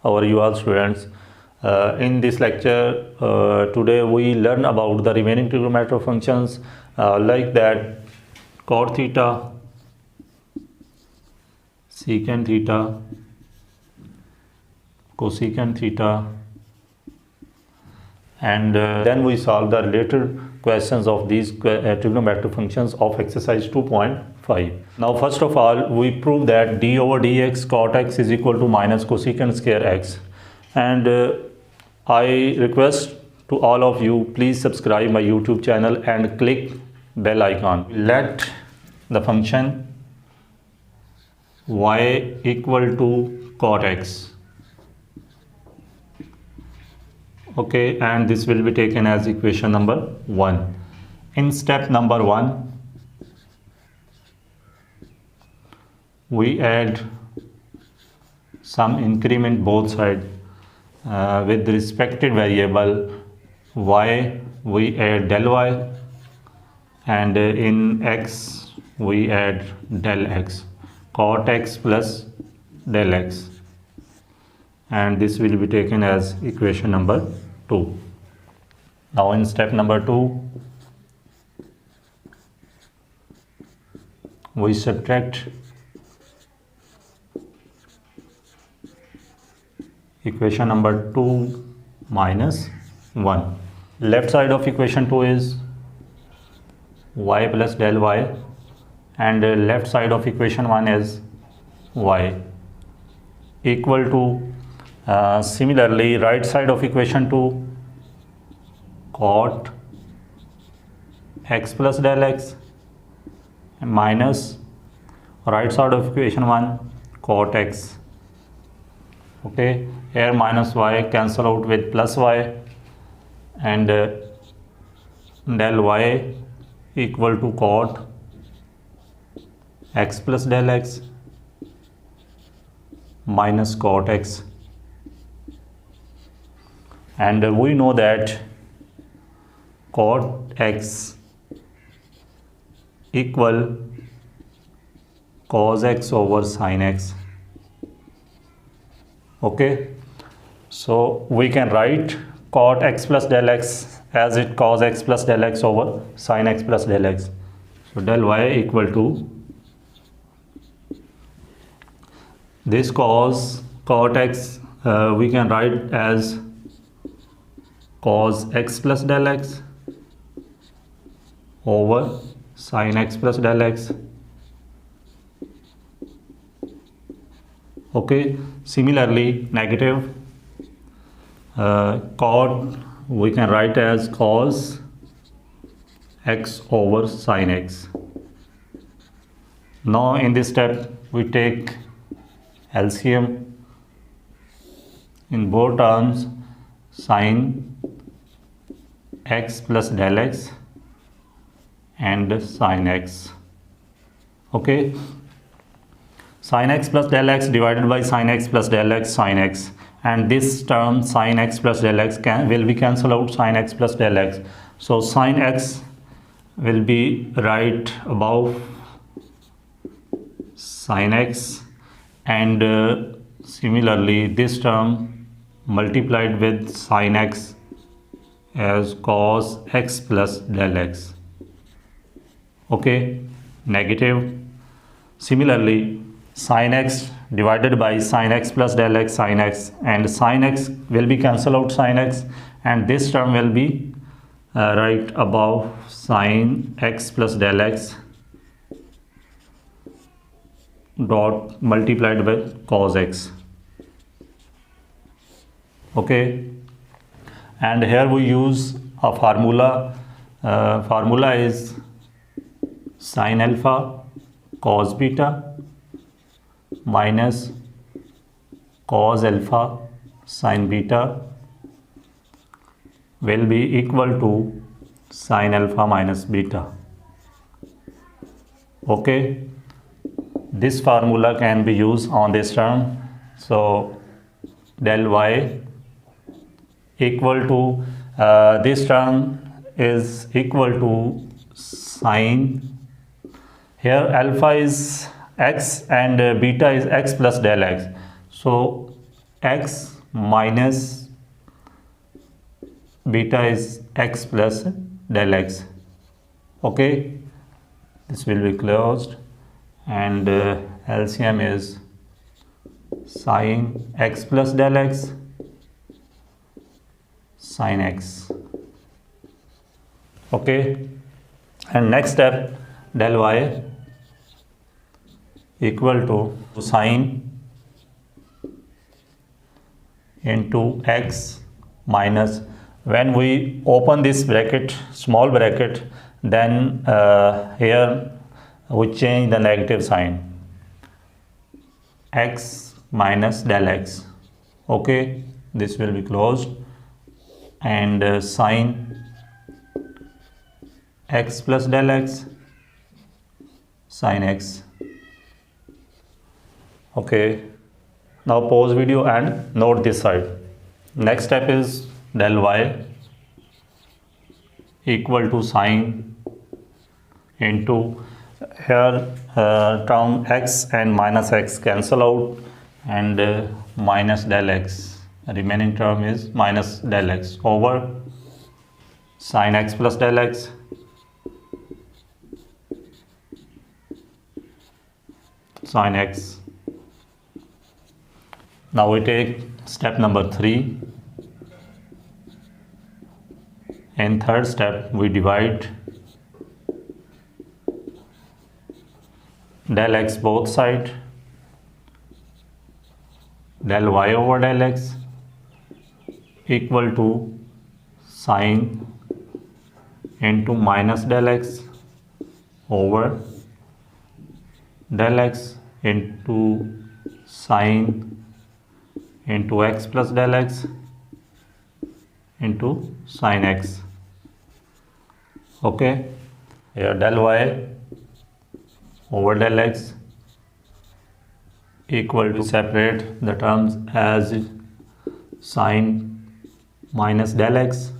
How are you all, students? In this lecture, today we learn about the remaining trigonometric functions like that cot theta, secant theta, cosecant theta, and then we solve the related questions of these trigonometric functions of exercise 2.5. Now first of all, we prove that d over dx cot x is equal to minus cosecant square x, and I request to all of you, please subscribe my YouTube channel and click bell icon. Let the function y equal to cot x. Okay, and this will be taken as equation number 1. In step number 1, we add some increment both sides with the respective variable y. We add del y, and in x we add del x, cot x plus del x, and this will be taken as equation number 2. Now in step number 2, we subtract equation number 2 minus 1. Left side of equation 2 is y plus del y, and left side of equation 1 is y, equal to similarly right side of equation 2 cot x plus del x minus right side of equation 1 cot x. Okay, here minus y cancel out with plus y, and del y equal to cot x plus del x minus cot x. And we know that cot x equal cos x over sin x. Okay, so we can write cot x plus del x as it cos x plus del x over sin x plus del x. So del y equal to this cos cot x we can write as cos x plus del x over sin x plus del x. Okay, similarly negative cot we can write as cos x over sin x. Now in this step we take LCM in both terms, sin x plus del x and sin x. Okay, sin x plus del x divided by sin x plus del x sin x, and this term sin x plus del x will be cancel out sin x plus del x. So sin x will be right above sin x, and similarly this term multiplied with sin x as cos x plus del x. Okay, negative. Similarly sin x divided by sin x plus del x sin x, and sin x will be cancel out sin x, and this term will be right above sin x plus del x dot multiplied by cos x. Okay, and here we use a formula. Formula is sin alpha cos beta minus cos alpha sin beta will be equal to sin alpha minus beta. Okay, this formula can be used on this term. So del y equal to this term is equal to sin, here alpha is x and beta is x plus del x. So x minus beta is x plus del x. Okay, this will be closed, and LCM is sin x plus del x, sin x. Okay, and next step, del y equal to sin into x minus, when we open this bracket, small bracket, then here we change the negative sign, x minus del x. Okay, this will be closed, and sin x plus del x, sin x. Okay, now pause video and note this side. Next step is del y equal to sin into, here term x and minus x cancel out, and minus del x, remaining term is minus del x, over sin x plus del x, sin x. Now we take step number 3. In third step, we divide del x both side, del y over del x equal to sin into minus del x over del x into sin into x plus del x into sin x. Okay, here del y over del x equal to, separate the terms as sin minus del x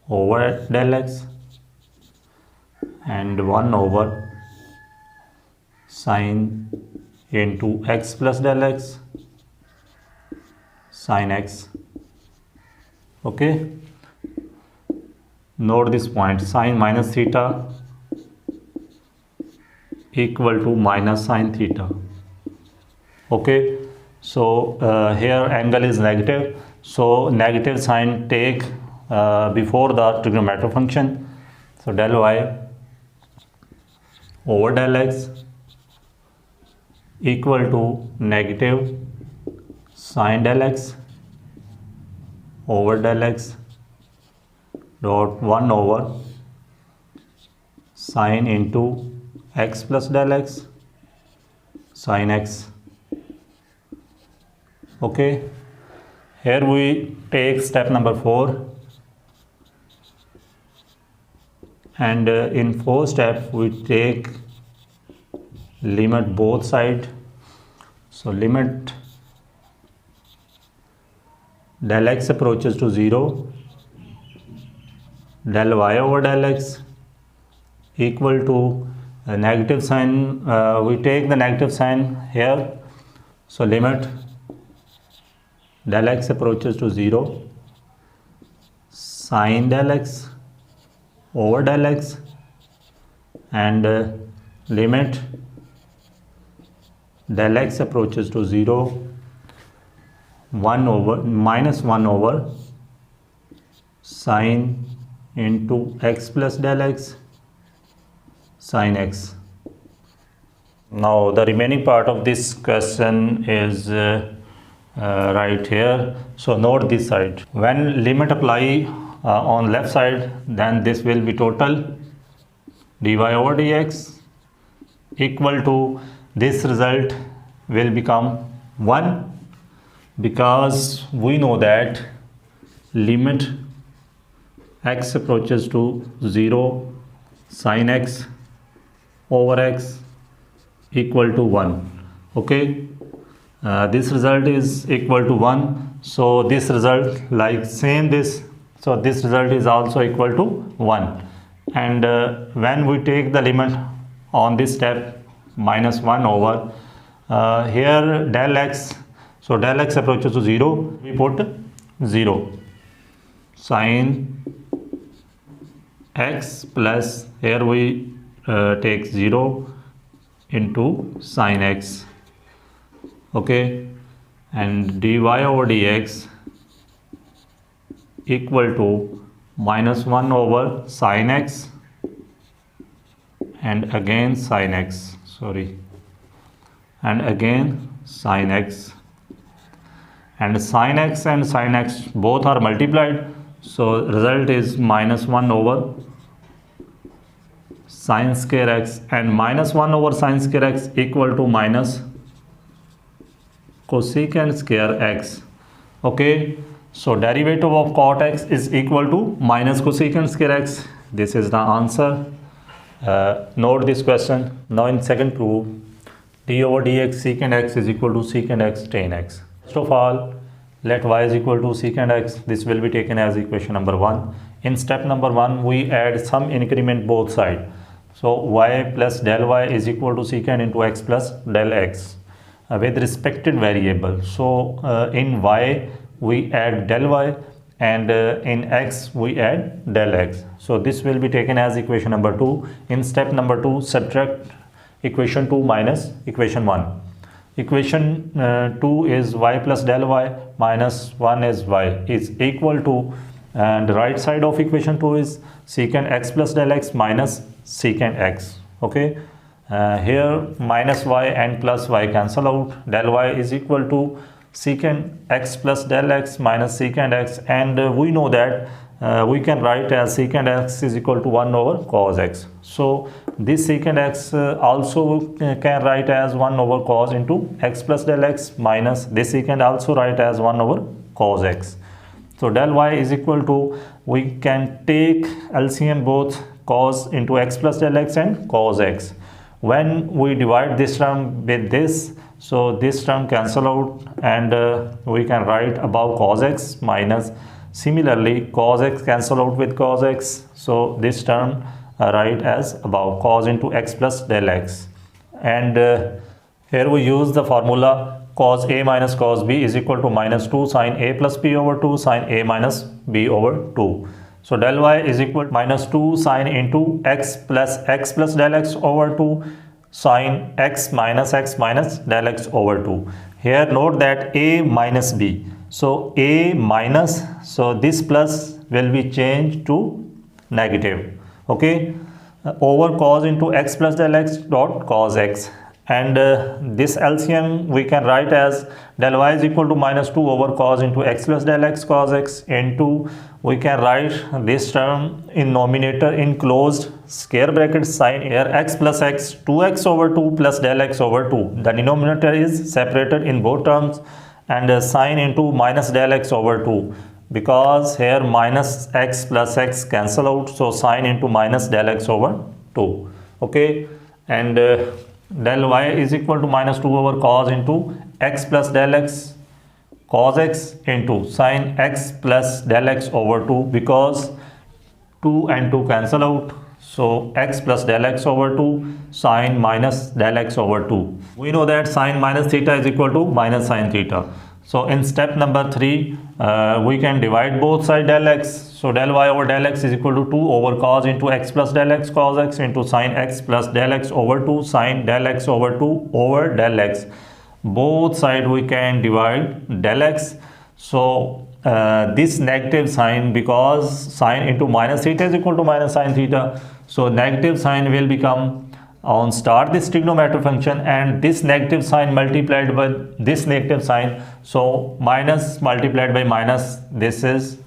over del x, and 1 over sin into x plus del x, sin x. Okay, note this point, sin minus theta equal to minus sin theta. Okay, so here angle is negative, so negative sign take before the trigonometric function. So del y over del x equal to negative sin del x over del x dot 1 over sin into x plus del x, sin x. Okay, here we take step number 4, and in 4th step we take limit both side. So limit del x approaches to 0, del y over del x equal to a negative sign, we take the negative sign here, so limit del x approaches to 0, sin del x over del x, and limit del x approaches to 0, 1 over minus 1 over sin into x plus del x, sin x. Now the remaining part of this question is right here. So note this side, when limit apply on left side, then this will be total dy over dx equal to, this result will become 1, because we know that limit x approaches to 0, sin x over x equal to 1. Okay, this result is equal to 1, so this result like same this, so this result is also equal to 1. And when we take the limit on this step, minus 1 over here del x, So del x approaches to 0, we put 0. Sin x plus, here we take 0 into sin x, okay, and dy over dx equal to minus 1 over sin x and again sin x, and again sin x, and sin x both are multiplied, so result is minus 1 over sin square x, and minus 1 over sin square x equal to minus cosecant square x, okay. So derivative of cot x is equal to minus cosecant square x. This is the answer. Note this question. Now in second proof, d over dx secant x is equal to secant x tan x. First of all, let y is equal to secant x. This will be taken as equation number 1. In step number 1, we add some increment both sides. So y plus del y is equal to secant into x plus del x with respected variable. So in y we add del y, and in x we add del x. So this will be taken as equation number 2. In step number 2, subtract equation 2 minus equation 1. Equation 2 is y plus del y minus 1 is y is equal to, and the right side of equation 2 is secant x plus del x minus secant x, okay. Here minus y and plus y cancel out. Del y is equal to secant x plus del x minus secant x, and we know that we can write as secant x is equal to 1 over cos x. So this secant x also can write as 1 over cos into x plus del x minus this secant also write as 1 over cos x. So del y is equal to, we can take LCM both cos into x plus del x and cos x. When we divide this term with this, so this term cancel out, and we can write above cos x minus, similarly cos x cancel out with cos x, so this term write as above cos into x plus del x. And here we use the formula cos a minus cos b is equal to minus 2 sin a plus b over 2 sin a minus b over 2. So del y is equal to minus 2 sin into x plus del x over 2 sin x minus del x over 2. Here note that a minus b. So a minus, so this plus will be changed to negative, okay, over cos into x plus del x dot cos x. And this LCM we can write as del y is equal to minus 2 over cos into x plus del x cos x into, we can write this term in numerator in closed square bracket sin here x plus x 2x over 2 plus del x over 2. The denominator is separated in both terms, and sin into minus del x over 2, because here minus x plus x cancel out, so sin into minus del x over 2, okay. And del y is equal to minus 2 over cos into x plus del x cos x into sin x plus del x over 2, because 2 and 2 cancel out, so x plus del x over 2 sin minus del x over 2. We know that sin minus theta is equal to minus sin theta. So in step number 3, we can divide both sides del x. So del y over del x is equal to 2 over cos into x plus del x cos x into sin x plus del x over 2 sin del x over 2 over del x. Both sides we can divide del x. So this negative sign, because sin into minus theta is equal to minus sin theta, so negative sign will become on start this trigonometric function, and this negative sign multiplied by this negative sign, so minus multiplied by minus, this is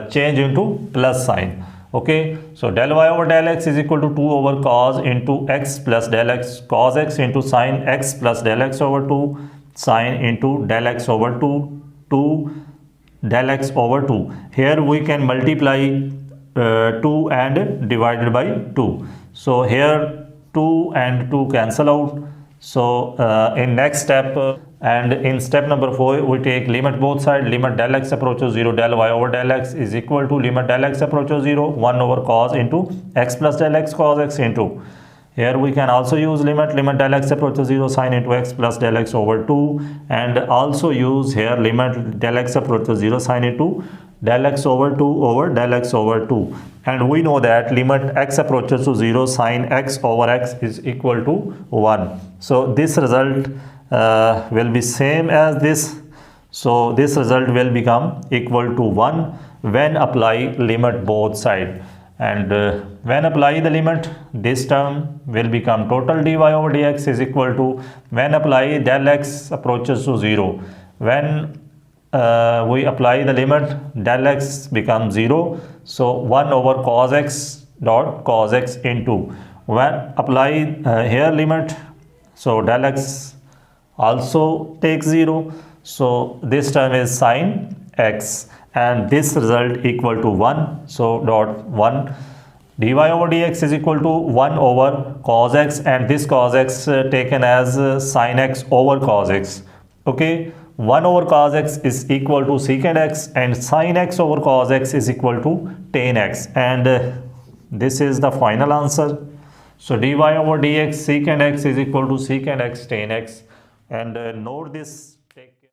change into plus sign, okay. So del y over del x is equal to 2 over cos into x plus del x cos x into sin x plus del x over 2 sin into del x over 2 del x over 2. Here we can multiply 2 and divided by 2. So here 2 and 2 cancel out. So in next step and in step number 4, we take limit both sides. Limit del x approaches 0, del y over del x is equal to limit del x approaches 0, 1 over cos into x plus del x cos x into Here we can also use limit del x approaches 0 sine into x plus del x over 2, and also use here limit del x approaches 0 sine into del x over 2 over del x over 2, and we know that limit x approaches to 0 sine x over x is equal to 1. So this result will be same as this. So this result will become equal to 1 when apply limit both side, and when apply the limit, this term will become total dy over dx is equal to, when apply del x approaches to 0, when we apply the limit, del x becomes 0, so 1 over cos x dot cos x into, when apply here limit, so del x also takes 0, so this term is sine x, and this result equal to 1, so dot 1 dy over dx is equal to 1 over cos x, and this cos x taken as sin x over cos x. Okay, 1 over cos x is equal to secant x, and sin x over cos x is equal to tan x, and this is the final answer. So dy over dx secant x is equal to secant x tan x, and note this